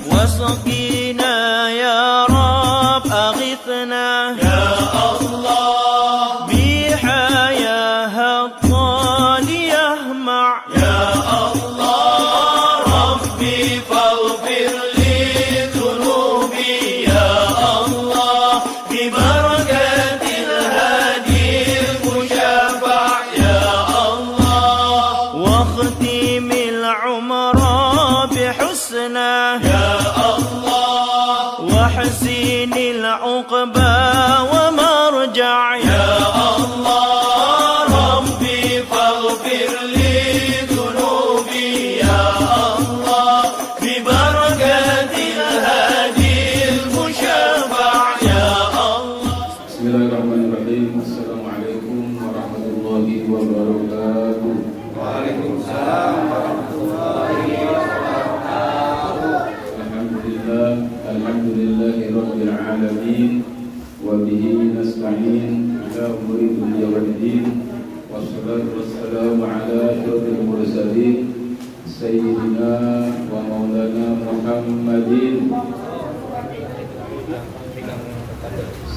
واسقنا يا رب أغثنا يا الله بحياها الطال يهمع يا الله ربي فاغفر لي ذنوبي يا الله ببركة الهادي المشفع يا الله واختم العمر بحسنى يا الله وحسين العقبى ومرجع يا الله ربي فاغفر لي ذنوبي يا الله ببركة الهادي المشفع يا الله. Bismillahirrahmanirrahim. Assalamualaikum warahmatullahi wabarakatuh. Waalaikumsalam warahmatullahi wabarakatuh. Alhamdulillahi rabbil alamin wa bihi nasta'in ala umuri dunya waddin wassalatu wassalamu ala asyrofil mursalin sayyidina wa maulana Muhammadin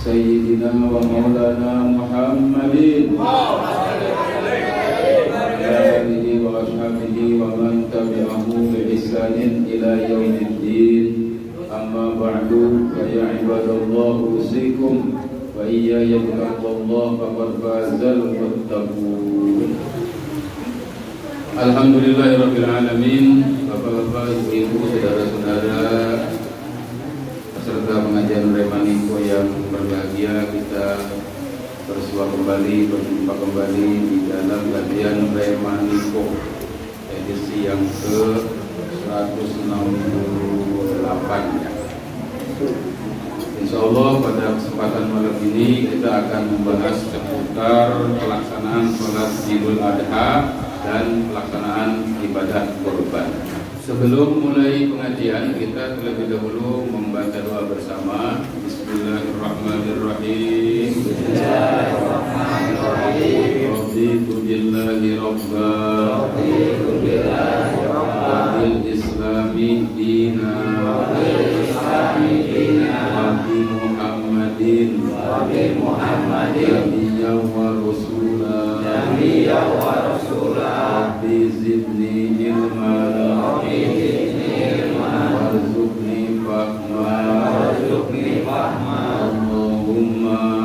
Sayyidina wa maulana Muhammadin alihi wa ashabihi wa man tabi'ahu bi ihsanin ila yaumiddin. Amma ba'du, fa ya ibadallah usikum wa iyaya bittaqwallah faqad fazal muttaqun. Alhamdulillahirabbil alamin. Bapak-bapak, ibu-ibu, saudara-saudara peserta pengajian Remaniko yang berbahagia, kita bersua kembali, berjumpa kembali di dalam kajian Remaniko edisi yang ke-168 ya. Insya Allah pada kesempatan malam ini kita akan membahas seputar pelaksanaan sholat Idul Adha dan pelaksanaan ibadah kurban. Sebelum mulai pengajian, kita terlebih dahulu membaca doa bersama. Bismillahirrahmanirrahim. Bismillahirrahmanirrahim. Raditu billahi rabba wa bil islami dina wa bi Muhammadin nabiyyan wa rasula Rabbi zidni ilma warzuqni fahma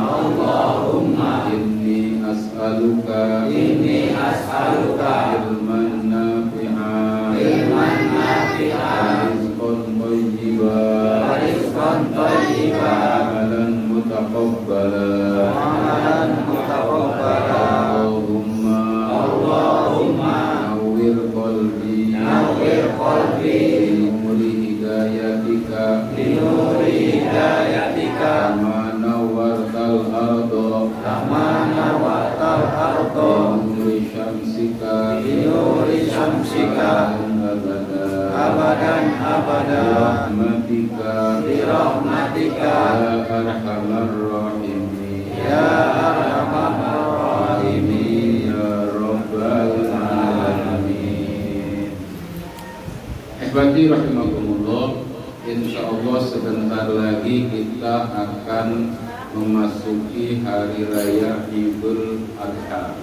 Allahumma inni as'aluka ilman nafi'a rizqan thayyiban amalan mutaqabbala Allahumma nawwir qalbi binuri hidayatika kama nawwartal arda binuri syamsika abadan birahmatika ya arhamar rahimin ya rabbal alamin. Ihbati rahimakumullah, insyaallah sebentar lagi kita akan memasuki hari raya Idul Adha,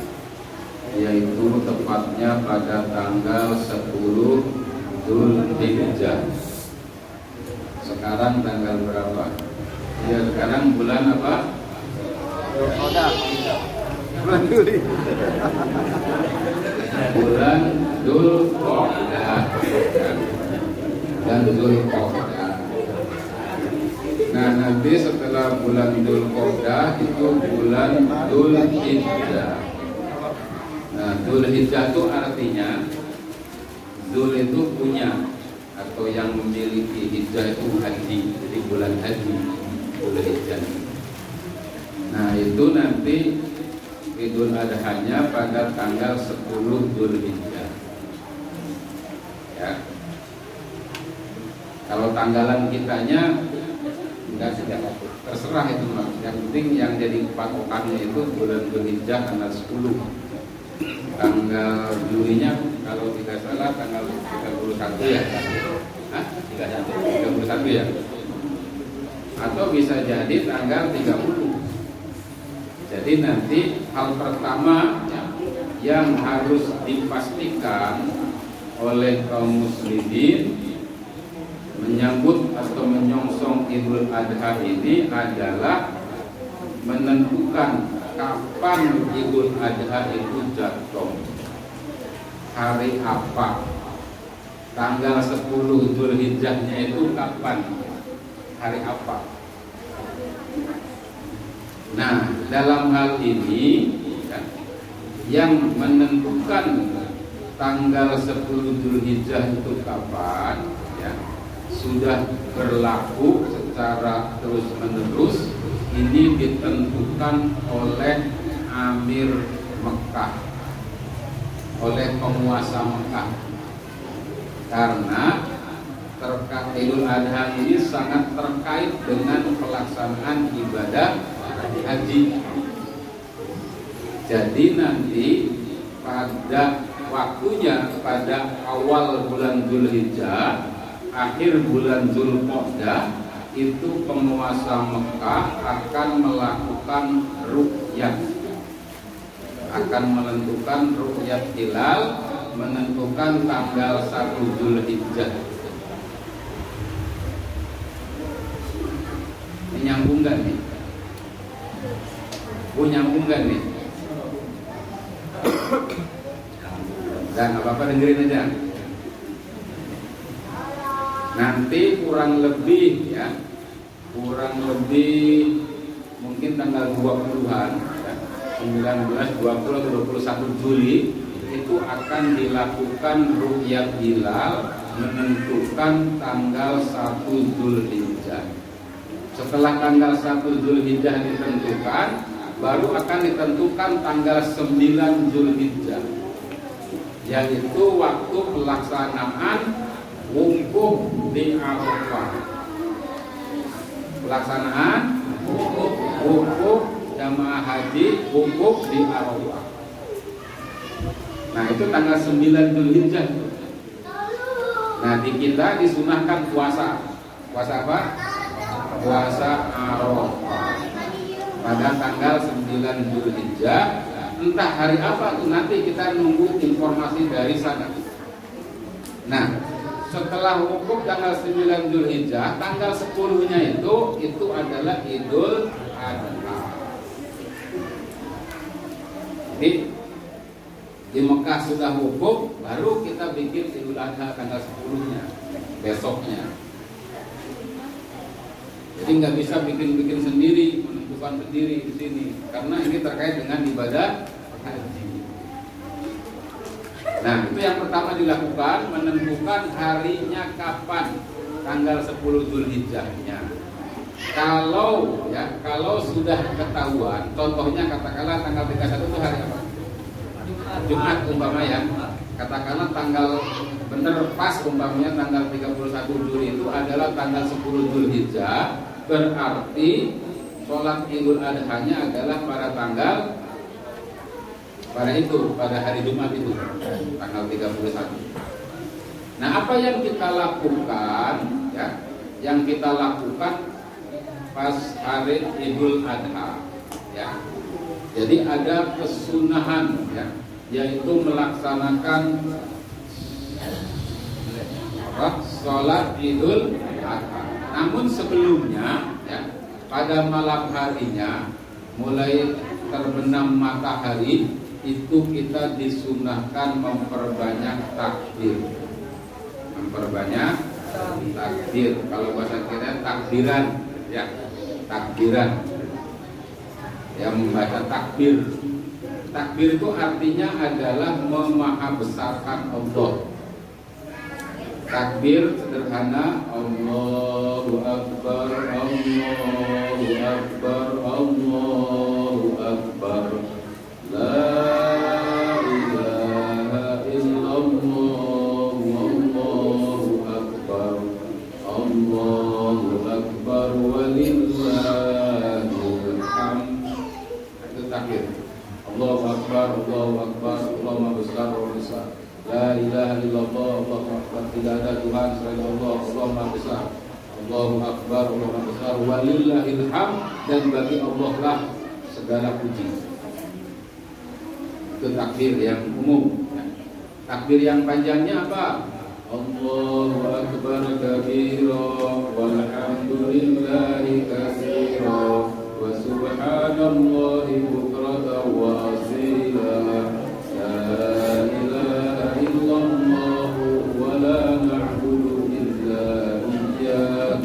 yaitu tepatnya pada tanggal 10 Dzulhijjah. Sekarang tanggal berapa? Ya, sekarang bulan apa? Bulan Dzulqa'dah dan Dzulqa'dah. Nah, nanti setelah bulan Dzulqa'dah itu bulan Dzulhijjah. Nah, Dzulhijjah itu artinya Dzul itu punya atau yang memiliki, hijjah itu haji, jadi bulan haji Dzulhijjah. Nah, itu nanti Idul Adhanya pada tanggal 10 Dzulhijjah. Ya. Kalau tanggalan kitanya enggak terserah itu, Mas. Yang penting yang jadi patokannya itu bulan Dzulhijjah tanggal 10. Tanggal Julinya kalau tidak salah tanggal 31 ya. Hah? 31. 31 ya. Atau bisa jadi tanggal 30. Jadi nanti hal pertama yang harus dipastikan oleh kaum muslimin menyambut atau menyongsong Idul Adha ini adalah menentukan kapan Idul Adha itu jatuh, hari apa, tanggal 10 Dzulhijjahnya itu kapan, hari apa. Nah, dalam hal ini yang menentukan tanggal 10 Dzulhijjah itu kapan sudah berlaku secara terus-menerus. Ini ditentukan oleh Amir Mekah, oleh penguasa Mekah, karena Idul Adha ini sangat terkait dengan pelaksanaan ibadah haji. Jadi nanti pada waktunya pada awal bulan Dzulhijjah, akhir bulan Dzulqa'dah, itu penguasa Mekah akan melakukan ruqyah, akan menentukan ruqyah hilal, menentukan tanggal 1 Dzulhijjah. Ini nyambung gak nih? Nyambung gak nih? Dan apa-apa dengerin aja. Nanti kurang lebih mungkin tanggal 20-an 19, 20 atau 21 Juli itu akan dilakukan ruqyah hilal, menentukan tanggal 1 Dzulhijjah. Setelah tanggal 1 Dzulhijjah ditentukan, baru akan ditentukan tanggal 9 Dzulhijjah, yaitu waktu pelaksanaan wukuf di Arafah. Pelaksanaan wukuf jamaah haji, wukuf di Arafah. Nah, itu tanggal 9 Dzulhijjah. Nah, di kita disunahkan puasa. Puasa apa? Puasa Arafah pada tanggal 9 Dzulhijjah. Entah hari apa tuh, nanti kita nunggu informasi dari sana. Nah, setelah wukuf tanggal 9 Dzulhijjah, tanggal 10-nya itu adalah Idul Adha. Jadi di Mekah sudah wukuf, baru kita bikin Idul Adha tanggal 10-nya, besoknya. Jadi nggak bisa bikin sendiri, menentukan sendiri di sini, karena ini terkait dengan ibadah haji. Nah, itu yang pertama dilakukan, menentukan harinya kapan, tanggal 10 Dzulhijjahnya. Kalau sudah ketahuan, contohnya katakanlah tanggal 31 itu hari apa? Jumat umpamanya. Katakanlah tanggal bener pas umpamanya tanggal 31 Juli itu adalah tanggal 10 Dzulhijjah, berarti sholat Idul Adha-nya adalah pada hari Jumat itu, tanggal 31. Nah, apa yang kita lakukan yang kita lakukan pas hari Idul Adha jadi ada kesunahan yaitu melaksanakan sholat Idul Adha. Namun sebelumnya pada malam harinya mulai terbenam matahari itu kita disunahkan memperbanyak takbir. Kalau bahasa kita takbiran, takbiran. Yang membaca takbir. Takbir itu artinya adalah memahabesarkan Allah. Takbir sederhana, Allahu Akbar, Allahu Akbar, Allahu Akbar, La ilaha illallah, Allahu Akbar, Allahu Akbar, walillahil hamd. Itu takbir. Allahu Akbar, Allahu Akbar, Allahu besar, Allahu besar. La ilaha illallah, Allahu Akbar, tidak ada Tuhan selain Allah, Allah Maha Besar. Allahu Akbar, Allahu Akbar, walillahil hamd, dan bagi Allah lah segala puji. Itu takbir yang umum. Takbir yang panjangnya apa? Allahu Akbar kabira walhamdulillahi katsira wa subhanallahi bukratan wa asila, la ilaha illallah wa la na'budu illa iyyah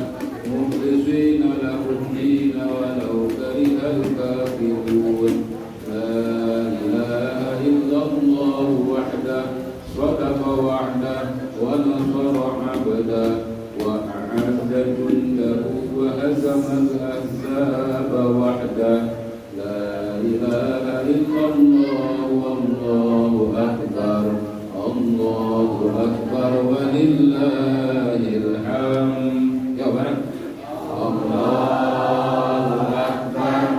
mukhlishina lahu ad-din walau karihal kafirun, la ilaha illallah wahdahu sadaqa wa'dah wa nasara 'abdah wa a'adda jundahu wa hazama al-ahzaba wahdah, la ilaha illallah wallahu akbar, Allahu akbar walillahil hamd. Ya bareng. Allahu akbar.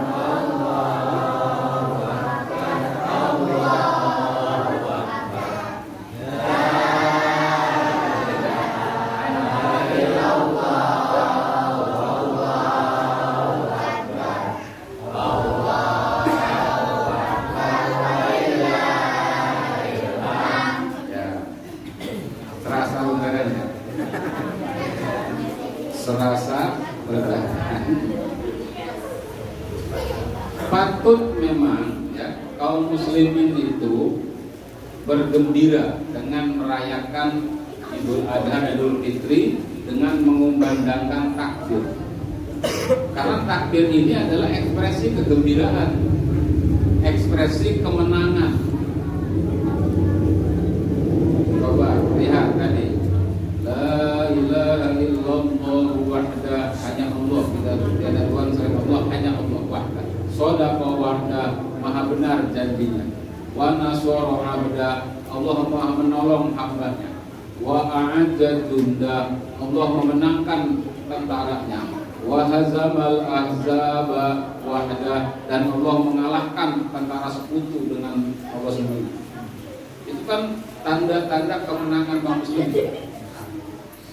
Serasa lebaran. Patut memang ya kaum muslimin itu bergembira dengan merayakan Idul Adha, Idul Fitri dengan mengumandangkan takbir. Karena takbir ini adalah ekspresi kegembiraan, ekspresi kemenangan. Coba lihat tadi, la ilaha illallah wahdah, hanya Allah, tidak ada Tuhan selain Allah, hanya Allah wahdah. Shadaqa wahdah, maha benar janjinya. Wa nasara 'abdah, Allah maha menolong hambanya. Wa a'adda jundah, Allah memenangkan tentaranya. Wa hazamal ahzaba wahdah, dan Allah mengalahkan tentara sekutu dengan Allah sendiri. Itu kan tanda-tanda kemenangan kaum muslimin.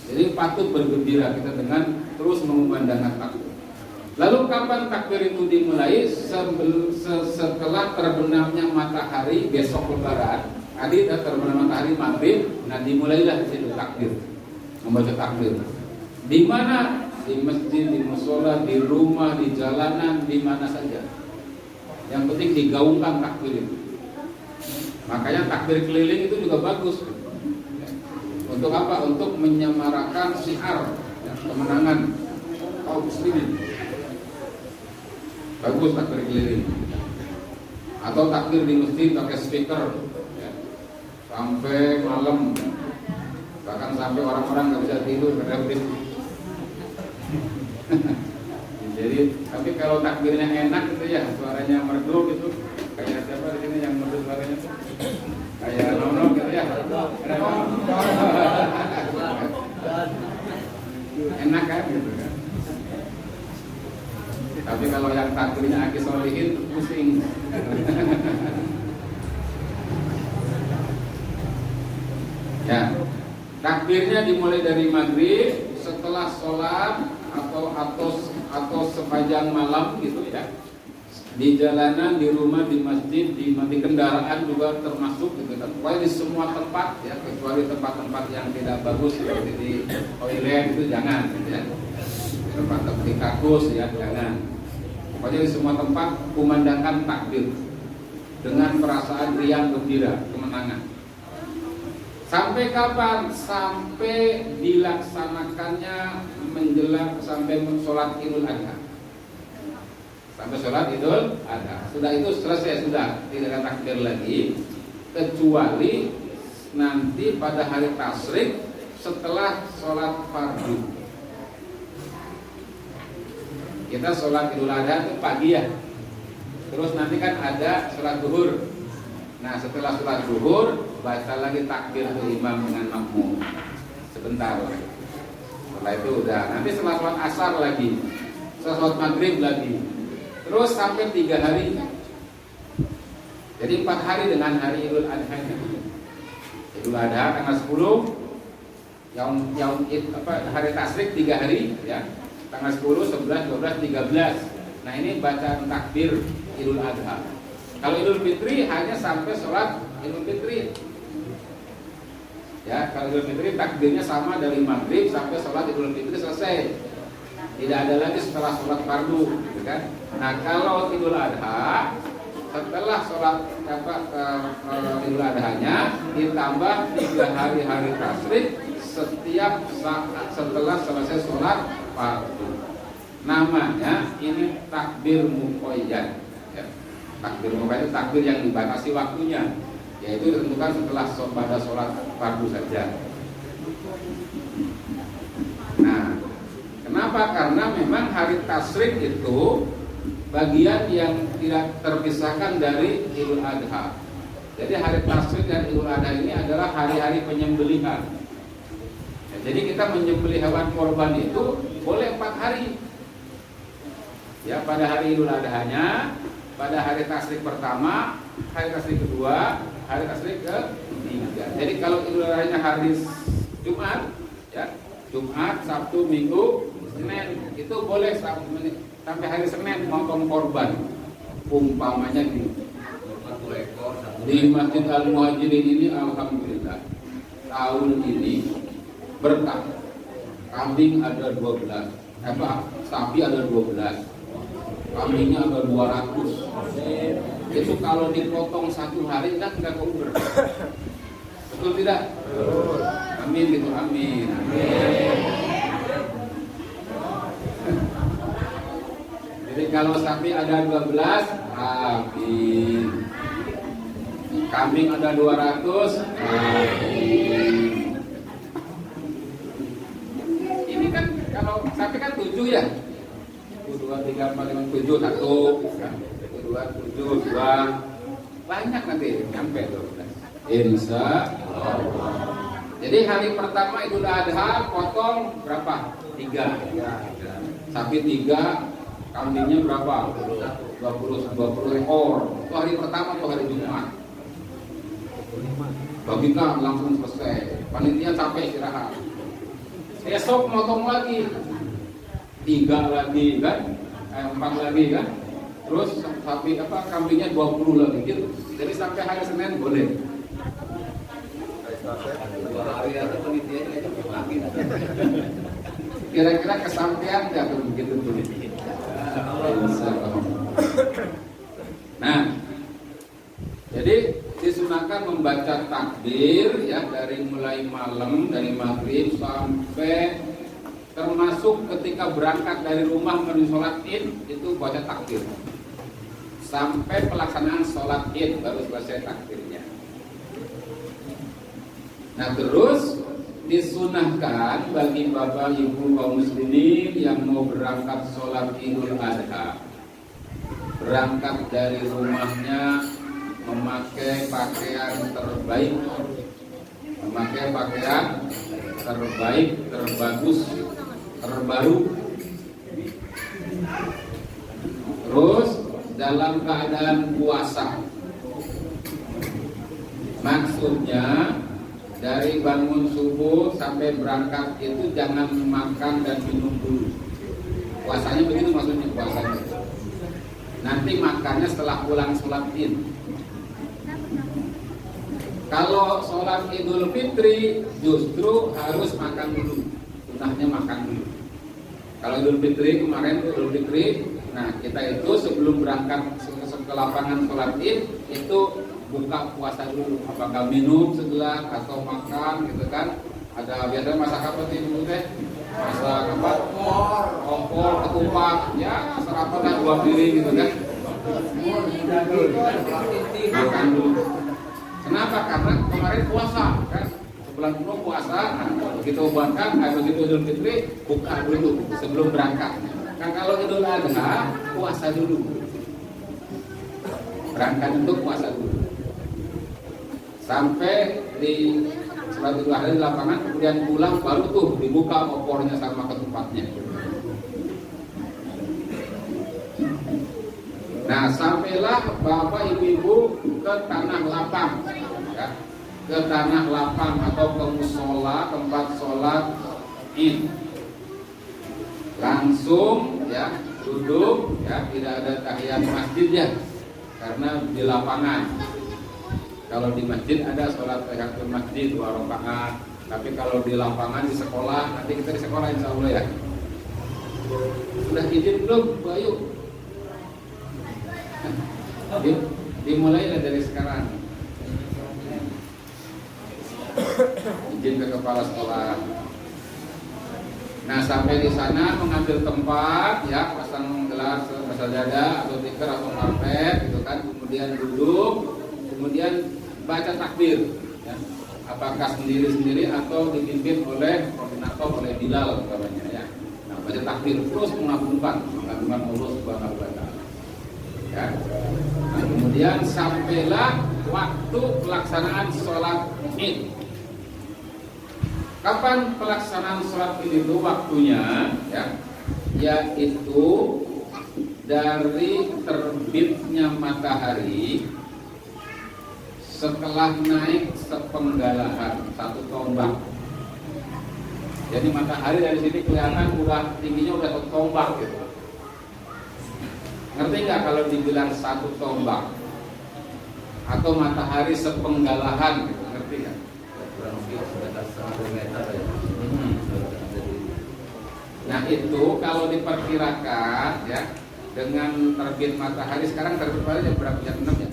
Jadi patut bergembira kita dengan terus mengumandangkan takbir. Lalu kapan takbir itu dimulai? Setelah terbenamnya matahari besok lebaran. Tadi terbenam matahari maghrib, nah dimulailah di situ takbir, membaca takbir. Di mana? Di masjid, di mushola, di rumah, di jalanan, di mana saja. Yang penting digaungkan takbir itu. Makanya takbir keliling itu juga bagus. Untuk apa? Untuk menyemarakan syiar kemenangan kaum muslimin. Bagus takbir keliling. Atau takbir di masjid pakai speaker ya, sampai malam, bahkan sampai orang-orang nggak bisa tidur berebut. Jadi, tapi kalau takbirnya enak gitu ya, suaranya merdu gitu, kayak siapa di sini yang merdu suaranya? Kayak Nono gitu ya. Enak kan gitu kan. Tapi kalau yang takbirnya Aki Solihin pusing. Ya, takbirnya dimulai dari maghrib, setelah sholat atau sepanjang malam gitu ya. Di jalanan, di rumah, di masjid, di kendaraan juga termasuk gitu kan. Pokoknya di semua tempat ya, kecuali tempat-tempat yang tidak bagus seperti di toilet itu jangan gitu ya. Tempat seperti kakus ya jangan. Pokoknya di semua tempat kumandangkan takbir dengan perasaan riang gembira, kemenangan. Sampai kapan? Sampai dilaksanakannya menjelang sampai sholat Idul Adha. Sampai sholat Idul Adha. Sudah itu selesai, sudah tidak ada takbir lagi, kecuali nanti pada hari tasyrik setelah sholat fardu. Kita sholat Idul Adha itu pagi ya. Terus nanti kan ada sholat zuhur. Nah setelah sholat zuhur baca lagi takbir ke imam dengan makmum sebentar. Setelah itu udah. Nanti setelah sholat asar lagi, setelah sholat maghrib lagi. Terus sampai 3 hari. Jadi 4 hari dengan hari Idul Adha. Idul Adha tanggal 10, hari tasyrik 3 hari ya. Tanggal 10, 11, 12, 13. Nah, ini bacaan takbir Idul Adha. Kalau Idul Fitri hanya sampai sholat Idul Fitri. Ya, kalau Idul Fitri takbirnya sama dari maghrib sampai sholat Idul Fitri selesai. Tidak ada lagi setelah sholat fardu, gitu kan? Nah, kalau Idul Adha setelah sholat Idul Adhanya ditambah 3 hari tasyrik setiap saat setelah selesai sholat fardu. Namanya ini takbir muqayyad. Ya. Takbir muqayyad itu takbir yang dibatasi waktunya, yaitu ditentukan setelah pada sholat fardu saja. Nah, kenapa? Karena memang hari tasyrik itu bagian yang tidak terpisahkan dari Idul Adha. Jadi hari tasyrik dan Idul Adha ini adalah hari-hari penyembelihan. Ya, jadi kita menyembelih hewan korban itu boleh 4 hari. Ya, pada hari Idul Adhanya, pada hari tasyrik pertama, hari tasyrik kedua, hari tasyrik ketiga. Jadi kalau Idul Adhanya hari Jumat, ya, Jumat, Sabtu, Minggu, Senin, itu boleh sampai hari Senin motong korban. Umpamanya di Masjid Al-Muhajirin ini, alhamdulillah tahun ini berkah. Kambing ada 12, sapi ada 12, kambingnya ada 200. Itu kalau dipotong 1 hari kan nggak keuber. Betul tidak? Amin gitu, amin. Jadi kalau sapi ada 12, amin. Kambing ada 200, amin. Ini kan kalau sapi kan 7 ya. 1, 2, 3, 4, 5, 7, 1, 2, 7, 2. Banyak nanti nyampe 12. Insya Allah. Jadi hari pertama Idul Adha potong berapa? 3. Sapi 3, kambingnya berapa? 20 ekor. Itu hari pertama atau hari Jumat. Bagikan langsung selesai. Panitia capek istirahat. Esok motong lagi 3 lagi kan? 4 lagi kan? Terus sapi kambingnya 20 lagi gitu. Jadi sampai hari Senin boleh. Kira-kira kesampaian nggak tuh begitu tuh? Nah, jadi disunahkan membaca takbir ya dari mulai malam, dari maghrib sampai termasuk ketika berangkat dari rumah menuju sholat id itu baca takbir sampai pelaksanaan sholat id baru selesai takbirnya. Nah, terus disunahkan bagi bapak ibu kaum muslimin yang mau berangkat sholat Idul Adha, berangkat dari rumahnya memakai pakaian terbaik, terbagus, terbaru. Terus dalam keadaan puasa, maksudnya dari bangun subuh sampai berangkat itu jangan makan dan minum dulu. Puasanya begitu maksudnya, puasanya. Nanti makannya setelah pulang sholat id. Kalau sholat Idul Fitri justru harus makan dulu. Sunahnya makan dulu. Kalau Idul Fitri kemarin Idul Fitri, nah kita itu sebelum berangkat ke lapangan sholat id itu buka puasa dulu, apakah minum segelas atau makan gitu kan. Ada biasanya masak apa sih dulu teh? Masak apa? Opor, ketupat, ya sarapan kan 2 piring gitu kan. Makan dulu. Kenapa? Karena kemarin puasa kan, sebulan penuh puasa. Nah, begitu makan, begitu Idul Fitri buka dulu sebelum berangkat. Kan kalau Idul Adha puasa dulu. Berangkat untuk puasa dulu. Sampai di sholat Idul Adha di lapangan, kemudian pulang baru tuh dibuka opornya sama ketupatnya. Nah, sampailah bapak ibu-ibu ke tanah lapang, ya, ke tanah lapang atau ke musola tempat sholat sholat id langsung ya duduk ya, tidak ada tahiyat masjid ya, karena di lapangan. Kalau di masjid ada sholat tahiyatul masjid 2 rakaat, tapi kalau di lapangan di sekolah, nanti kita di sekolah insya Allah ya. Sudah izin belum Bu Ayu? Dimulai dari sekarang. Izin ke kepala sekolah. Nah, sampai di sana mengambil tempat ya, pasang gelas sajadah atau tikar atau karpet gitu kan, kemudian duduk, kemudian baca takbir ya. Apakah sendiri-sendiri atau dipimpin oleh koordinator, oleh Bilal umpamanya ya. Nah, baca takbir terus mengagungkan Allah Subhanahu wa taala. Ya. Nah, kemudian sampailah waktu pelaksanaan sholat Id. Kapan pelaksanaan sholat Id itu waktunya ya? Yaitu dari terbitnya matahari setelah naik sepenggalahan 1 tombak. Jadi matahari dari sini kelihatan udah tingginya udah 1 tombak gitu. Ngerti nggak kalau dibilang 1 tombak atau matahari sepenggalahan gitu, ngerti nggak? Kurang lebih sekitar 1 meter ya. Nah itu kalau diperkirakan ya, dengan terbit matahari, sekarang terbit matahari jam berapa? Jam 6 ya?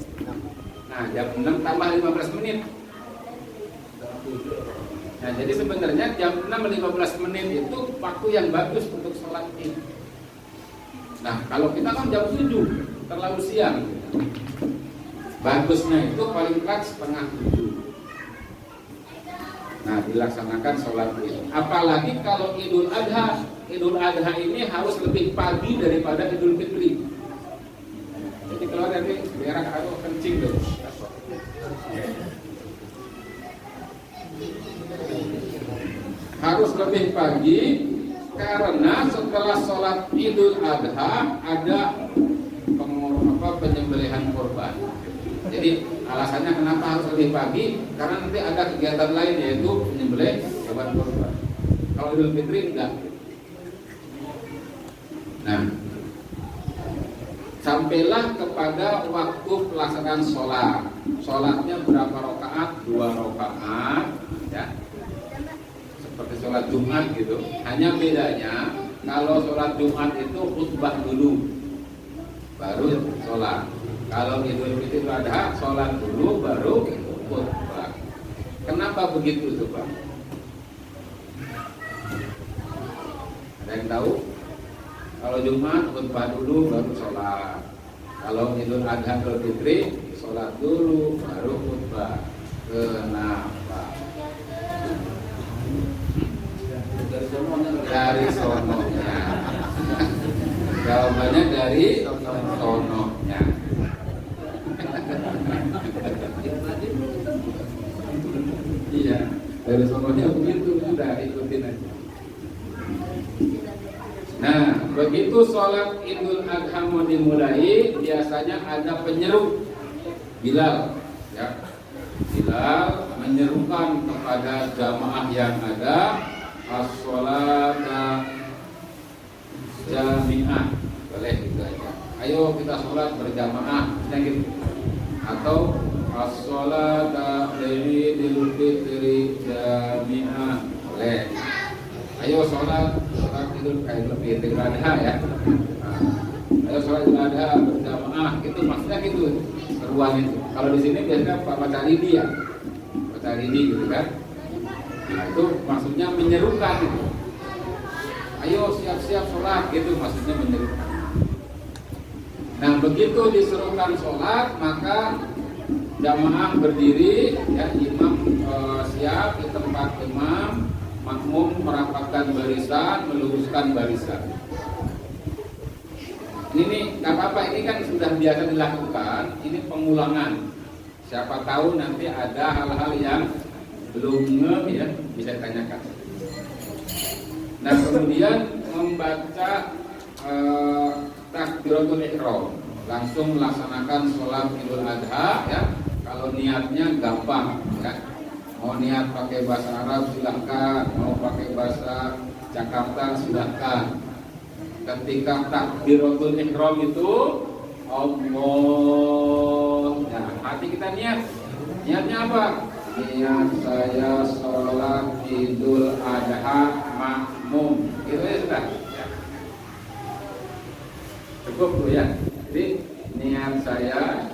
Nah jam 6 tambah 15 menit. Nah jadi sebenarnya jam 6 15 menit itu waktu yang bagus untuk sholat Id. Nah kalau kita kan jam 7 terlalu siang. Bagusnya itu paling telat setengah 7. Nah dilaksanakan sholat Id. Apalagi kalau Idul Adha. Idul Adha ini harus lebih pagi daripada Idul Fitri. Jadi kalau dari berak atau kencing tuh. Harus lebih pagi karena setelah sholat Idul Adha ada penyembelihan korban. Jadi alasannya kenapa harus lebih pagi? Karena nanti ada kegiatan lain yaitu menyembelih hewan korban. Kalau Idul Fitri enggak. Nah, sampailah kepada waktu pelaksanaan sholat. Sholatnya berapa rakaat? 2 rakaat, ya. Seperti sholat Jumat gitu. Hanya bedanya kalau sholat Jumat itu khutbah dulu, baru sholat. Kalau Idul Fitri itu ada sholat dulu, baru khutbah. Kenapa begitu coba? Ada yang tahu? Kalau Jumat khutbah dulu baru sholat. Kalau Idul Adha Idul Fitri sholat dulu baru khutbah. Kenapa? Dari sononya. Jawabannya dari sononya. Iya, dari sononya begitu, sudah ikutin aja. Nah, begitu sholat Idul Adha mau dimulai, biasanya ada penyeru Bilal, ya. Bilal menyerukan kepada jamaah yang ada, as-sholata jami'ah, boleh gitu aja. Ayo kita sholat berjamaah, gitu. Atau as-sholata Idul Fitri jami'ah, boleh. Ayo sholat Idul Fitri Adha ya. Nah, ayo sholat Idul Adha berjamaah, itu maksudnya gitu seruan itu. Kalau di sini biasanya baca ridi ya, baca ridi gitu kan. Nah itu maksudnya menyerukan gitu. Ayo siap-siap sholat gitu, maksudnya menyerukan. Nah begitu diserukan sholat, maka jamaah berdiri ya, imam siap di tempat imam. Makmum merapatkan barisan, meluruskan barisan. Ini nggak apa-apa, ini kan sudah biasa dilakukan. Ini pengulangan. Siapa tahu nanti ada hal-hal yang belum ya, bisa ditanyakan. Nah kemudian membaca takbiratul ihram, langsung melaksanakan sholat Idul Adha ya. Kalau niatnya gampang ya. Mau niat pakai bahasa Arab silahkan, mau pakai bahasa Jakarta silahkan. Ketika takbiratul ihram itu Allah, nah, hati kita niatnya apa? Niat saya sholat Idul Adha makmum, gitu ya sudah. Cukup dulu ya. Jadi niat saya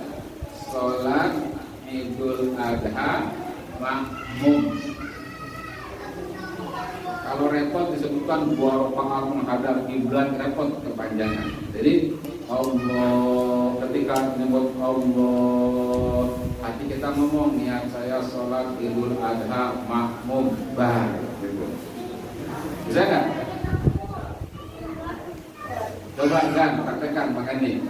sholat Idul Adha makmum. Kalau repot disebutkan buah menghadap kiblat, repot kepanjangan. Jadi Allah, ketika menyebut Allah, hati kita ngomong niat saya sholat Idul Adha makmum bar. Bisa nggak? Coba kan, praktekkan makanya.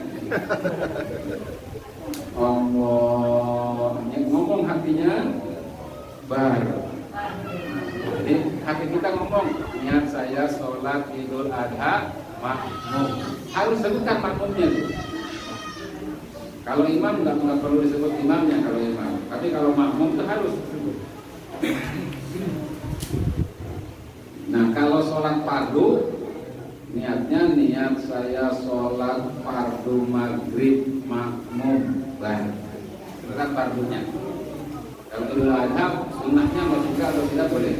Allah, ngomong hatinya bar. Jadi hati kita ngomong niat saya sholat Idul Adha makmum. Harus sebutkan makmumnya. Kalau imam nggak perlu disebut imamnya kalau imam. Tapi kalau makmum itu harus. Nah kalau sholat fardu, niatnya niat saya sholat fardu maghrib makmum bar. Sebutkan fardunya. Kalau Idul Adha sunnahnya masih atau tidak boleh.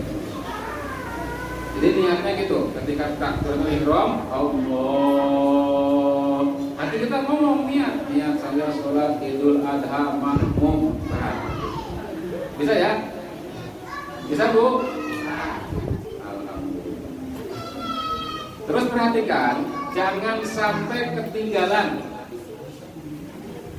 Jadi niatnya gitu, ketika takbiratul ihram, Allah, hati kita ngomong niat saya sholat Idul Adha makmum. Bisa ya? Bisa Bu? Alhamdulillah. Terus perhatikan, jangan sampai ketinggalan.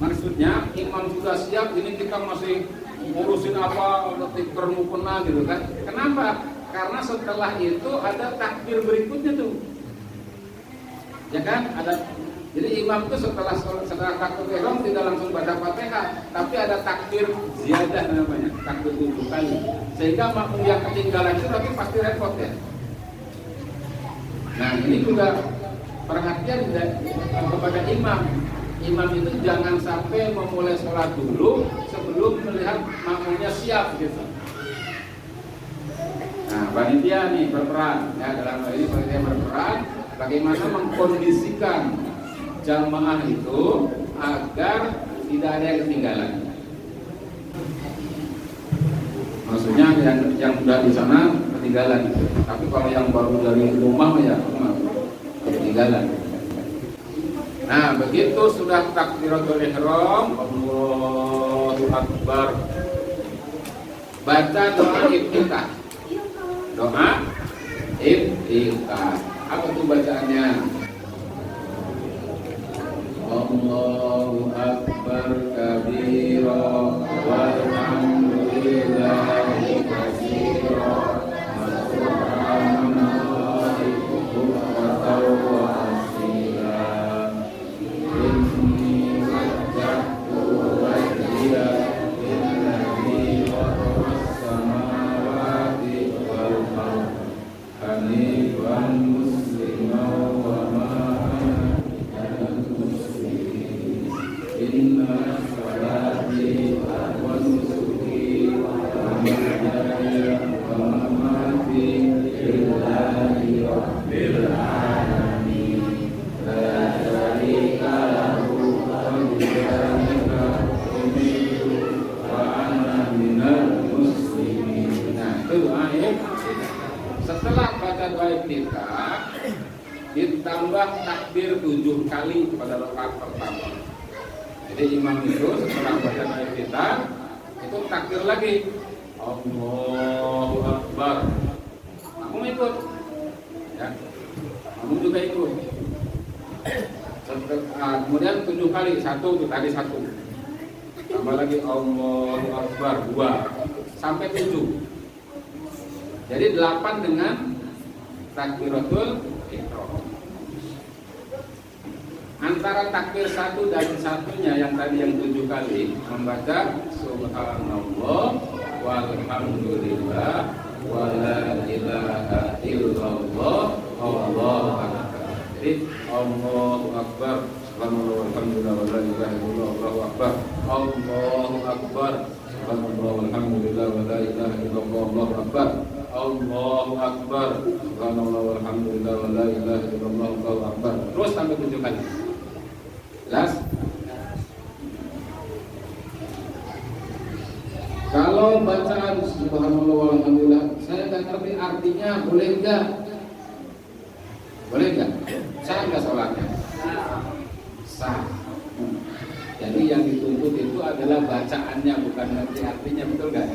Maksudnya imam sudah siap, ini kita masih ngurusin apa, tiker mukena gitu kan? Kenapa? Karena setelah itu ada takbir berikutnya tuh, ya kan? Jadi imam itu setelah takbir ihram tidak langsung baca Fatihah, tapi ada takbir ziyadah namanya, takbir 7 kali. Sehingga makmum yang ketinggalan itu tapi pasti repot ya. Nah ini juga perhatian kepada imam. Imam itu jangan sampai memulai sholat dulu sebelum melihat makmumnya siap gitu. Nah, panitia nih berperan, ya dalam hal ini panitia berperan bagaimana mengkondisikan jamaah itu agar tidak ada yang ketinggalan. Maksudnya yang sudah di sana ketinggalan, tapi kalau yang baru dari rumah ya ketinggalan. Nah, begitu sudah takbiratul ihram, Allahu Akbar. Baca doa iftitah. Doa iftitah. Apa itu bacaannya? Allahu Akbar kabira walhamdulillahi katsira wa subhanallahi bukratan wa asila. Inni wajjahtu wajhiya lillazi fatara as-samawati wal ardh hanifan musliman wa ma ana minal musyrikin. Inna salati wa nusuki wa mahyaya wa mamati lillahi rabbil alamin. La syarika lahu wa bidzalika umirtu wa ana minal muslimin. Nah, itu doa ya. Setelah baca doa iftitah ditambah takbir 7 kali pada rakaat pertama. Jadi imam itu setelah baca doa iftitah itu takbir lagi, Allahu Akbar. Aku ikut, ya. Kamu juga ikut. Kemudian 7 kali, satu itu tadi 1. Tambah lagi Allahu Akbar 2 sampai 7. Jadi 8 dengan takbiratul ihram. Antara takbir 1 dan satunya yang tadi yang 7 kali membaca subhanallah walhamdulillah wala ilaha illallah Allahu akbar. Jadi Allahu akbar subhanallah walhamdulillah wala ilaha illallah Allahu akbar. Allahu akbar subhanallah walhamdulillah wa la ilaha illallah Allahu akbar. Allahu akbar. Subhanallah walhamdulillah wa la ilaha illallah Allahu akbar. Terus sampai 7 kali. Jelas? Kalau bacaan subhanallah walhamdulillah saya nggak ngerti artinya, boleh enggak? Boleh enggak? Sah enggak sholatnya? Sah. Jadi yang dituntut itu adalah bacaannya, bukan ngerti artinya, betul enggak?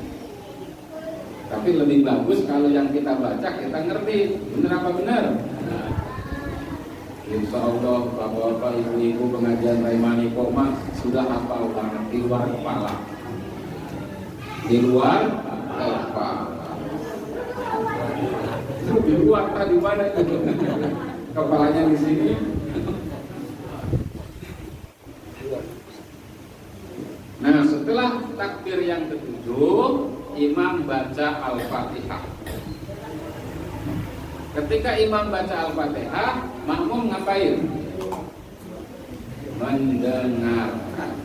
Tapi lebih bagus kalau yang kita baca kita ngerti. Benar apa benar? Insya Allah bapak-bapak, ibu-ibu pengajian Raimani Koma sudah hafal banget di luar kepala. Di luar kepala. Di luar tadi mana itu? Kepalanya di sini. Nah, setelah takbir yang ke-7, imam baca Al-Fatihah. Ketika imam baca Al-Fatihah, makmum ngapain? Mendengarkan.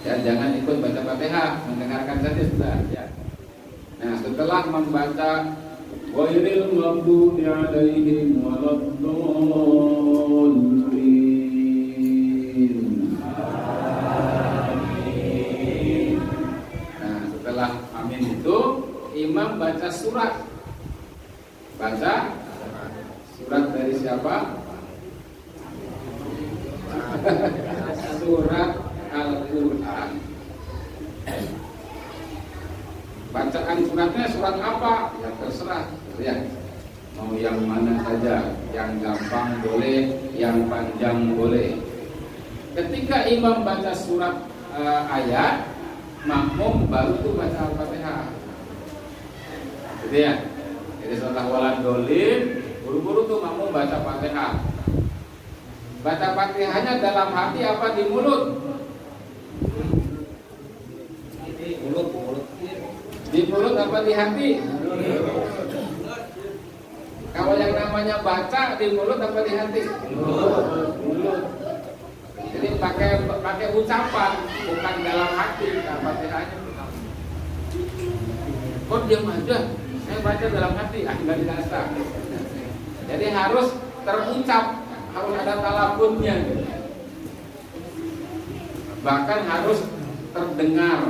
Ya, jangan ikut baca Fatihah, mendengarkan saja sudah. Ya. Nah, setelah membaca ghairil maghdubi 'alaihim waladdallin. Nah, setelah amin itu imam baca surat. Baca surat dari siapa? Surat Al-Quran. Bacaan suratnya surat apa? Ya terserah, ya. Mau yang mana saja, yang gampang boleh, yang panjang boleh. Ketika imam baca surat ayat, makmum baru tuh baca Al-Fatihah. Gitu ya. Jadi setelah waladolin, buru-buru tuh makmum baca Fatihah. Baca Fatihahnya dalam hati apa di mulut? Di mulut apa di hati? Kalau yang namanya baca di mulut apa di hati? Mulut. Jadi pakai ucapan, bukan dalam hati. Fatihahnya. Kok diam aja? Saya baca dalam hati, nggak dirasa. Jadi harus terucap, harus ada talapunnya. Bahkan harus terdengar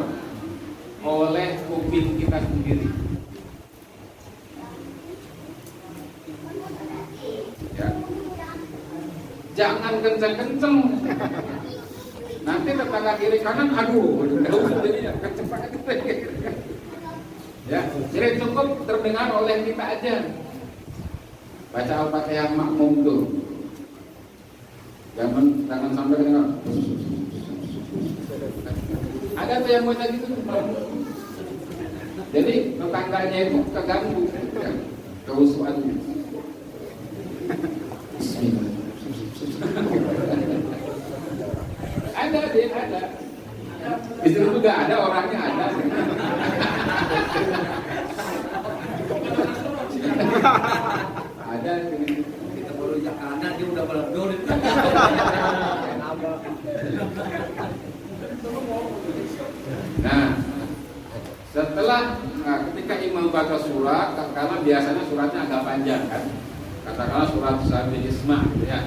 oleh kuping kita sendiri. Ya. Jangan kenceng-kenceng. Nanti tetangga kiri kanan, aduh, jadinya kenceng banget. Ya, jadi cukup terdengar oleh kita aja. Baca Al-Fatihah makmum tuh. Jangan sampai dengar. Ada tuh yang baca gitu. Jadi tetangganya itu keganggu, ya, kehusuannya. Ada. Di situ juga ada orangnya ada. Ada kita baru Jakarta dia udah meledor. Nah, setelah ketika imam baca surat, karena biasanya suratnya agak panjang kan, katakanlah surat Sabih Isma, gitu ya.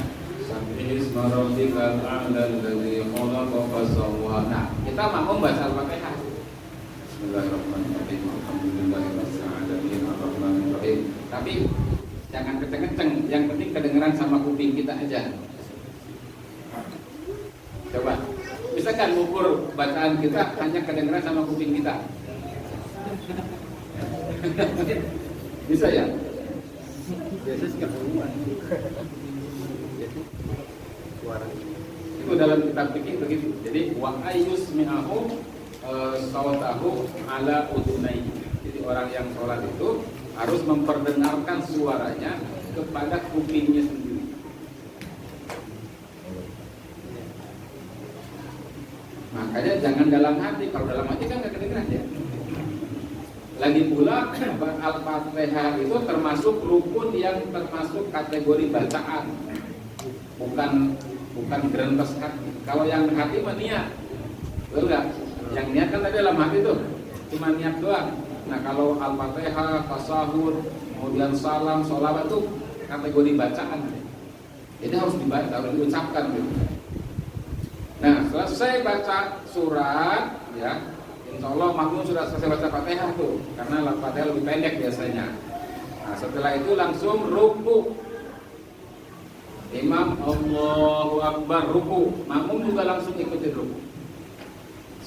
Sabih Isma Rabbikal A'la Alladzi khalaqa fasawwa. Nah, kita mau baca Al-Fatihah. Bismillahirrahmanirrahim. Alhamdulillahirabbil alamin. Tapi jangan kenceng-kenceng, yang penting kedengeran sama kuping kita aja. Coba, bisa kan ukur bacaan kita hanya kedengeran sama kuping kita? Bisa ya? Biasanya keluar. Itu dalam kitab fikih begitu. Jadi wa ayyusmi'ahu sautahu ala udunai. Jadi orang yang sholat itu harus memperdengarkan suaranya kepada kupingnya sendiri. Makanya jangan dalam hati. Kalau dalam hati kan nggak kedengeran ya. Lagi pula Al-Fatihah itu termasuk rukun yang termasuk kategori bacaan, bukan gerentes hati. Kalau yang hati mah niat, betul nggak? Yang niat kan tadi dalam hati tuh, cuma niat doang. Nah kalau Al-Fatihah, tasahud, kemudian salam, sholawat tuh kategori bacaan. Jadi harus dibaca, harus diucapkan gitu. Nah selesai baca surat, ya, insya Allah makmum sudah selesai baca Fatihah tuh, karena Fatihah lebih pendek biasanya. Nah setelah itu langsung ruku. Imam Allahu Akbar ruku, makmum juga langsung ikutin ruku.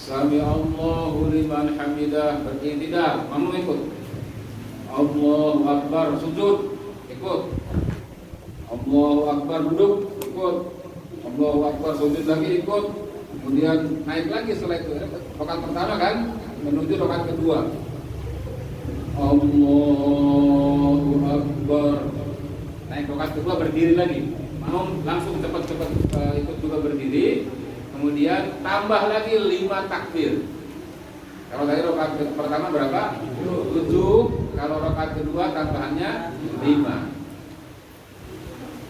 Sami Allahu liman hamidah, berintidal, makmum ikut. Allahu Akbar sujud, ikut. Allahu Akbar duduk, ikut. Allahu Akbar sujud lagi, ikut. Kemudian naik lagi setelah itu. Rakaat pertama kan menuju rakaat kedua. Allahu Akbar. Naik rakaat kedua berdiri lagi. Makmum langsung cepat-cepat ikut juga berdiri. Kemudian tambah lagi 5 takbir. Kalau tadi rakaat pertama berapa? 7. Kalau rakaat kedua tambahannya 5.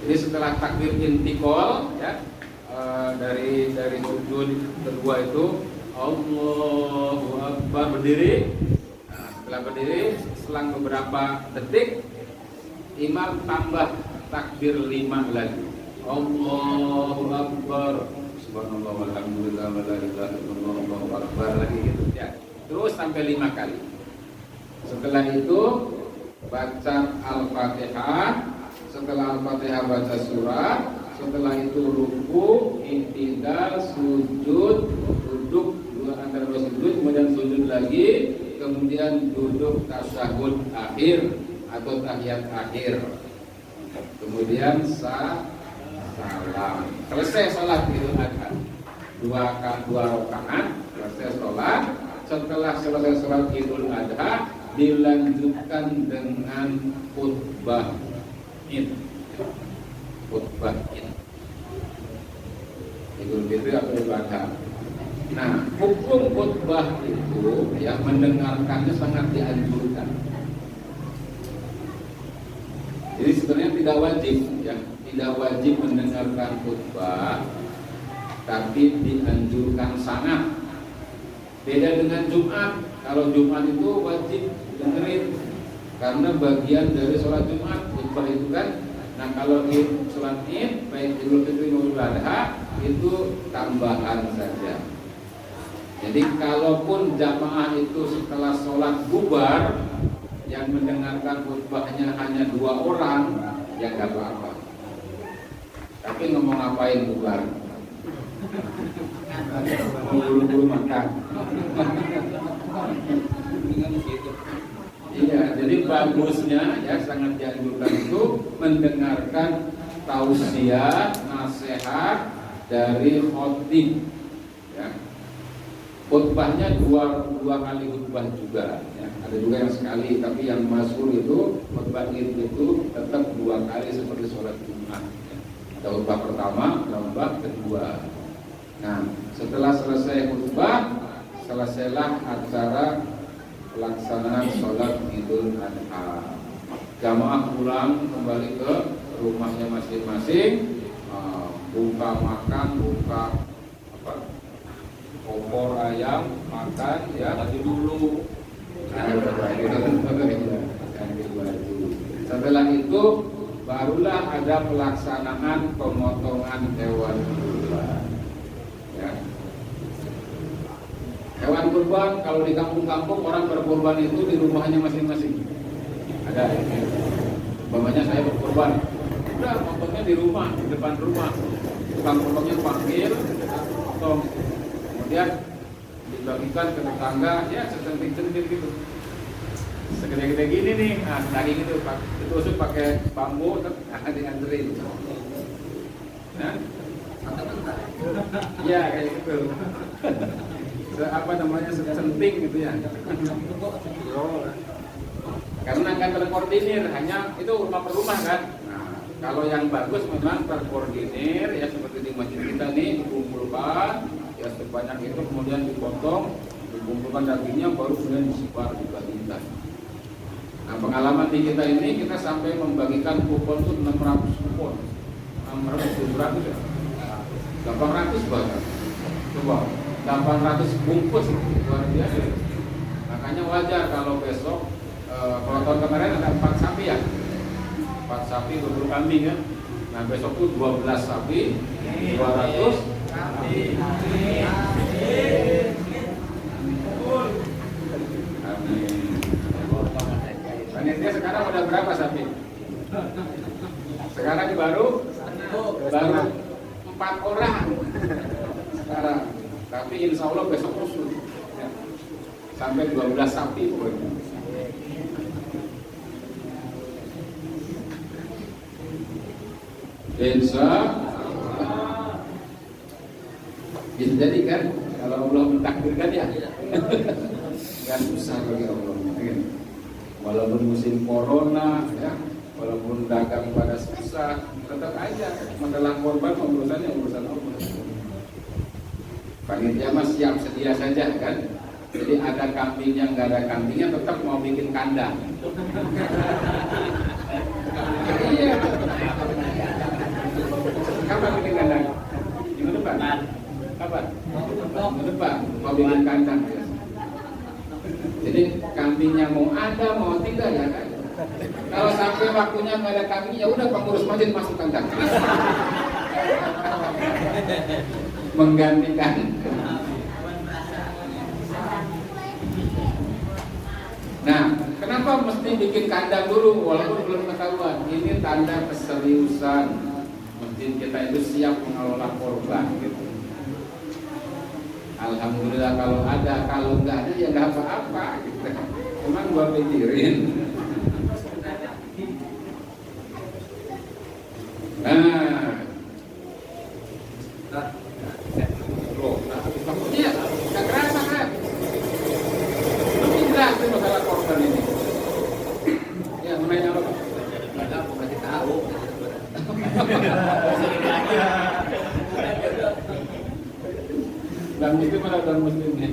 Jadi setelah takbir intikal, ya, dari sujud kedua itu Allahu Akbar berdiri. Nah, setelah berdiri, selang beberapa detik, imam tambah takbir 5 lagi. Allahu Akbar. Subhanallah walhamdulillah wa la ilaha illallah Allahu akbar lagi gitu ya. Terus sampai 5 kali. Setelah itu baca Al-Fatihah, setelah Al-Fatihah baca surat, setelah itu ruku, i'tidal, sujud, duduk antara dua sujud, kemudian sujud lagi, kemudian duduk tasyahud akhir atau tahiyat akhir. Kemudian salam. Selesai sholat Idul Adha. 2 rakaat selesai sholat. Setelah selesai sholat Idul Adha dilanjutkan dengan khutbah Id. Khutbah Id. Idul Fitri atau Idul Adha. Nah, hukum khutbah itu ya mendengarkannya sangat dianjurkan. Jadi sebenarnya tidak wajib ya. Tidak wajib mendengarkan khutbah, tapi dianjurkan sangat. Beda dengan Jumat. Kalau Jumat itu wajib dengerin, karena bagian dari sholat Jumat khutbah itu kan. Nah kalau di sholat Id, baik Idul Fitri maupun Idul Adha, itu tambahan saja. Jadi kalaupun jamaah itu setelah sholat bubar, yang mendengarkan khutbahnya hanya 2 orang, ya nggak apa-apa. Tapi ngomong ngapain bubar? Buru-buru makan. Iya, jadi bagusnya ya sangat dianjurkan itu mendengarkan tausiah, nasihat dari khotib. Ya. Khutbahnya dua kali khutbah juga. Ya. Ada juga yang sekali, tapi yang masyhur itu khutbah itu tetap 2 kali seperti sholat Jumat. Ada khutbah pertama, khutbah kedua. Nah, setelah selesai khutbah, selesailah acara pelaksanaan sholat Idul Adha. Jamaah pulang kembali ke rumahnya masing-masing, buka makan, buka opor ayam, makan, ya ganti dulu. Ganti baju. Setelah itu barulah ada pelaksanaan pemotongan hewan kurban. Ya. Hewan kurban kalau di kampung-kampung orang berkurban itu di rumahnya masing-masing. Ada. Umpamanya saya berkurban, udah potongnya di rumah, di depan rumah. Tukang potongnya panggil, potong. Kemudian dibagikan ke tetangga, ya secentik-centik gitu. Segede-gede gini nih, nah daging itu ditusuk pakai bambu, akan dianterin. Nah, ya kayak gitu. Apa namanya secenting gitu ya. Karena akan terkoordinir, hanya itu rumah per rumah kan. Nah, kalau yang bagus memang terkoordinir ya seperti di masjid kita nih dikumpulkan ya sebanyak itu, kemudian dipotong, dikumpulkan dagingnya, baru kemudian disebar dibagikan. Nah, pengalaman di kita ini kita sampai membagikan kupon itu 600 kupon, 600, 700 ya, 800 bahkan. Coba 800 bungkus, luar biasa. Makanya wajar kalau besok kalau tahun kemarin ada 4 sapi ya, 4 sapi 20 kambing kan. Nah besok tuh 12 sapi 200 kambing. Panitia sekarang udah berapa sapi? Sekarang baru 4 orang sekarang. Tapi insya Allah besok usul ya. Sampai 12 sapi pokoknya. Insya bisa jadi kan kalau Allah mentakdirkan ya. Gak susah bagi Allah. Walaupun musim corona ya, walaupun dagang pada susah, tetap aja mendalang korban urusannya urusan Allah. Panitia mah siap sedia saja kan. Jadi ada kambingnya, nggak ada kambingnya, tetap mau bikin kandang. Iya. Kapan bikin kandang? Minggu depan? Kapan? Minggu depan mau bikin kandang. Jadi kambingnya mau ada, mau tidak ya kan? Kalau sampai waktunya nggak ada kambing, ya udah pengurus masjid masuk kandang. Menggantikan. Nah, kenapa mesti bikin kandang dulu walaupun belum ketahuan? Ini tanda keseriusan masjid kita itu siap mengelola korban gitu. Alhamdulillah kalau ada, kalau nggak ada ya nggak apa-apa gitu. Cuman gua pikirin. Nah, takutnya nggak kerasa kan? Mungkin jelas itu masalah korban ini. Ya, mau nanya apa? Ada aku masih tahu. Dan itu malah dan muslimnya.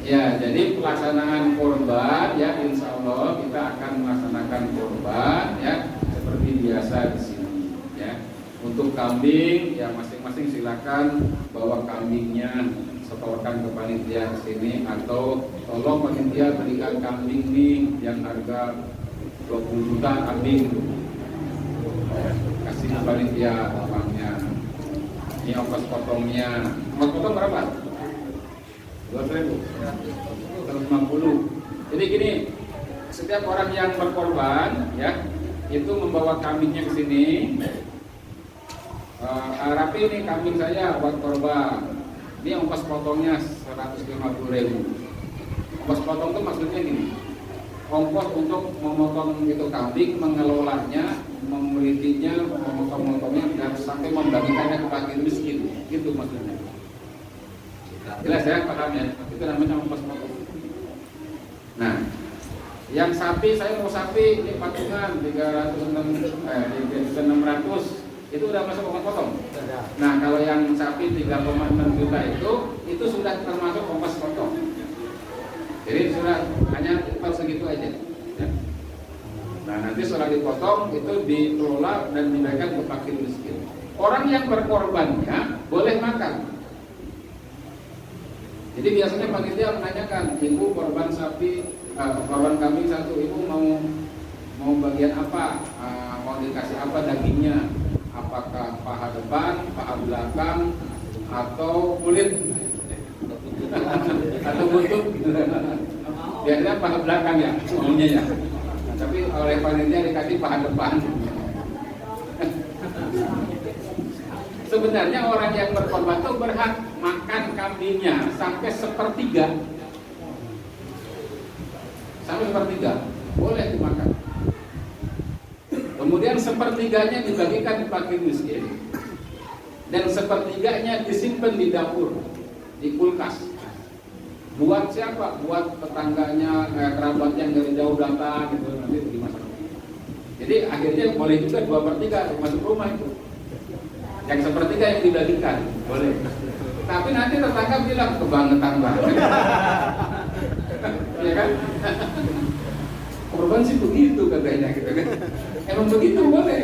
Ya, jadi pelaksanaan korban ya, insya Allah kita akan melaksanakan korban ya seperti biasa di sini ya. Untuk kambing ya masing-masing silakan bawa kambingnya, setorkan ke panitia ke sini atau tolong panitia berikan kambing nih yang harga 20 juta kambing kasih ke panitia uangnya. Ini ongkos potongnya. Ongkos potong berapa? 2.000. 150. Jadi gini, setiap orang yang berkorban ya, itu membawa kambingnya ke sini. Rapi ini kambing saya buat korban. Ini ongkos potongnya 150.000. Ongkos potong itu maksudnya gini. Ongkos untuk memotong itu kambing, mengelolanya, memelitinya, memotong-motongnya dan sampai membagikannya ke fakir miskin, gitu maksudnya. Jelas ya, paham ya? Itu namanya ongkos potong. Nah, yang sapi saya mau sapi ini patungan 600 itu udah masuk ongkos potong. Nah, kalau yang sapi 3,6 juta itu sudah termasuk ongkos potong. Jadi sudah hanya segitu aja. Ya. Nah nanti setelah dipotong itu dikelola dan diberikan ke fakir miskin. Orang yang berkorbannya boleh makan. Jadi biasanya panitia menanyakan, ibu korban sapi, korban kambing satu, ibu mau bagian apa? Mau dikasih apa dagingnya? Apakah paha depan, paha belakang, atau kulit? Atau buntut? Biasanya paha belakang ya, maunya ya. Tapi oleh panitia dikasih paha depan. Sebenarnya orang yang berkorban itu berhak makan kambingnya sampai sepertiga. Sampai sepertiga boleh dimakan. Kemudian sepertiganya dibagikan ke fakir miskin. Dan sepertiganya disimpan di dapur, di kulkas. Buat siapa? Buat tetangganya, kerabatnya yang dari jauh datang gitu, nanti dimasak. Jadi akhirnya boleh juga 2/3 masuk rumah itu. Yang sepertiga yang dibagikan boleh. Tapi nanti tetangga bilang kebangetan banget. Ya kan? Korban sih begitu katanya gitu kan. Emang begitu boleh.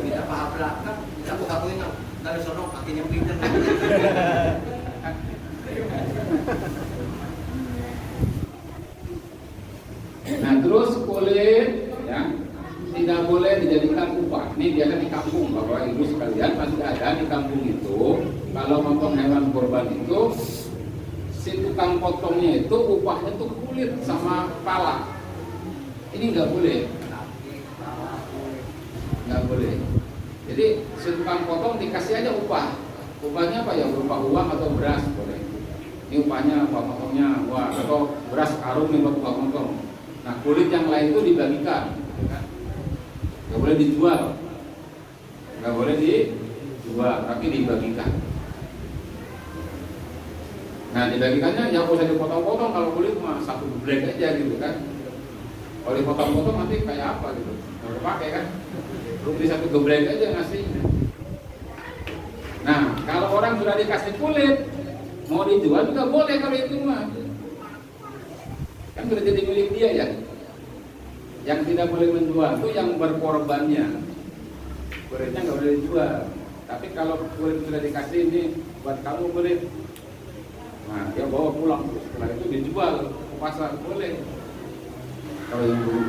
Tidak paha belakang, tidak buka kawin dari sono kakinya pinter. Nah terus kulit ya tidak boleh dijadikan upah. Ini biasa di kampung, Bapak Ibu sekalian masih ada di kampung itu. Kalau potong hewan kurban itu, si tukang potongnya itu upahnya tuh kulit sama kepala. Ini nggak boleh, nggak boleh. Jadi si tukang potong dikasih aja upah. Upahnya apa ya? Berupa uang atau beras boleh. Ini upahnya upah potongnya wah atau beras karung nih buat potong. Nah kulit yang lain itu dibagikan, kan? Nggak boleh dijual, nggak boleh dijual, tapi dibagikan. Nah dibagikannya ya usah dipotong-potong, kalau kulit mah satu geblek aja gitu kan. Kalau dipotong-potong nanti kayak apa gitu, nggak kepake kan. Belum di satu geblek aja ngasihnya. Nah kalau orang sudah dikasih kulit mau dijual juga boleh kalau itu mah. Kan sudah jadi milik dia ya. Yang tidak boleh menjual itu yang berkorbannya. Kulitnya nggak boleh dijual. Tapi kalau kulit sudah dikasih ini buat kamu kulit, nah dia bawa pulang. Setelah itu dijual ke pasar boleh. Kalau yang dulu.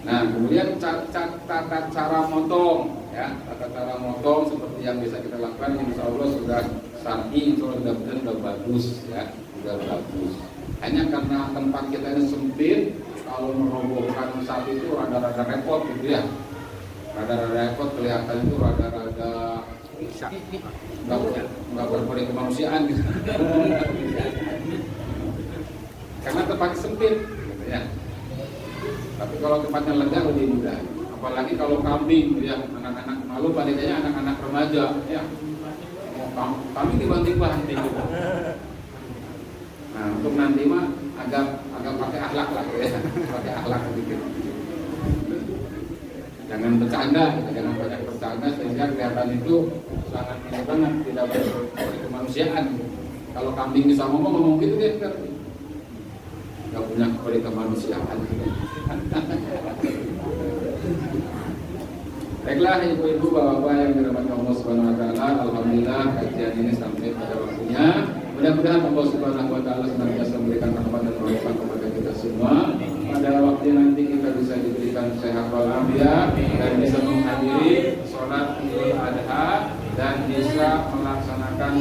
Nah kemudian tata cara motong, ya tata cara motong seperti yang bisa kita lakukan, insya Allah sudah syar'i, insya Allah sudah bagus ya. Sudah bagus. Hanya karena tempat kita ini sempit, kalau merobohkan sapi itu rada-rada repot gitu ya. Rada-rada repot, kelihatan itu rada-rada nggak berperi kemanusiaan gitu. Karena tempatnya sempit gitu ya. Tapi kalau tempatnya lega lebih mudah. Apalagi kalau kambing gitu ya, anak-anak malu paniknya anak-anak remaja ya. Kambing dibanting-banting gitu. Nah untuk nanti mah agak pakai akhlak lah ya, pakai akhlak sedikit. Jangan bercanda, jangan banyak bercanda sehingga kelihatan itu sangat ini banget, tidak berkemanusiaan. Kalau kambing bisa ngomong gitu deh, nggak punya kemanusiaan. Baiklah ibu-ibu, bapak-bapak yang dirahmati Allah Subhanahu Wa Taala, alhamdulillah kajian ini sampai pada waktunya. Mudah-mudahan Allah Subhanahu Wa Taala senantiasa memberikan rahmat dan barokah kepada kita semua. Pada waktu nanti kita bisa diberikan sehat walafiat dan bisa menghadiri sholat Idul Adha dan bisa melaksanakan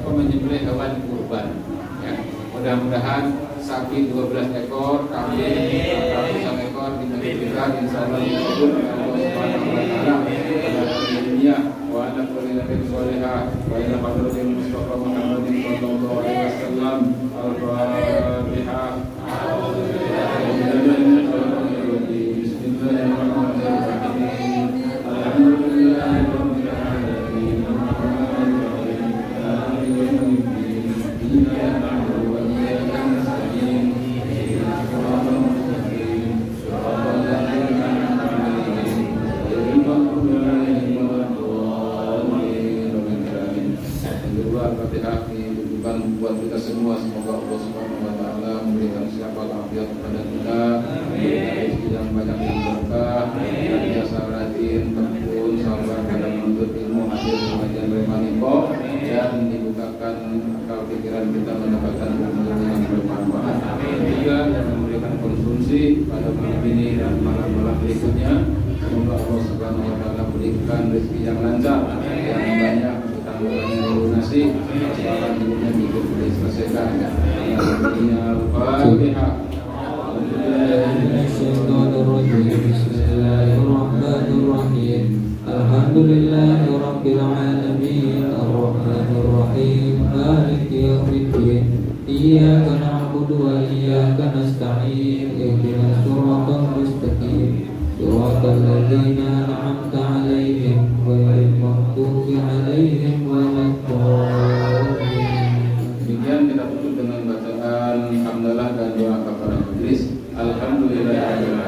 menyembelih hewan kurban. Ya. Mudah-mudahan sapi 12 ekor, kambing 100 ekor diberikan insyaallah disebut Allah Subhanahu Wa Taala pada dunia. Wa ala kulli nabiyyin shalihah wa ila hadratil Mustafa Muhammadin sallallahu alaihi wasallam. Al-Fatihah. Bismillahirrahmanirrahim. Alhamdulillahirabbil alamin. Buat kita semua, semoga Allah Subhanahu Wa Taala memberikan siapa afiat kepada kita, memberikan rezeki yang banyak yang berkah, dan biasa rajin, tekun, sabar dalam menuntut ilmu, hadir pengajian bermanfaat dan dibukakan akal pikiran kita mendapatkan ilmu yang bermanfaat. Juga yang memberikan konsumsi pada malam ini dan malam-malam berikutnya, semoga Allah Subhanahu Wa Taala berikan rezeki yang lancar, yang banyak, utang-utang yang dilunasi, masalah hidupnya hidup diselesaikan. Al-Fatihah. Bismillahirrahmanirrahim. Alhamdulillahirabbil alamin. Arrahmanir rahim. Maliki yaumiddin. Iyyaka na'budu wa iyyaka nasta'in. Ihdinas siratal mustaqim. Siratal ladzina an'amta 'alaihim ghairil maghdubi 'alaihim waladdallin. Demikian kita tutup dengan bacaan hamdalah dan doa kepada majelis. Alhamdulillah.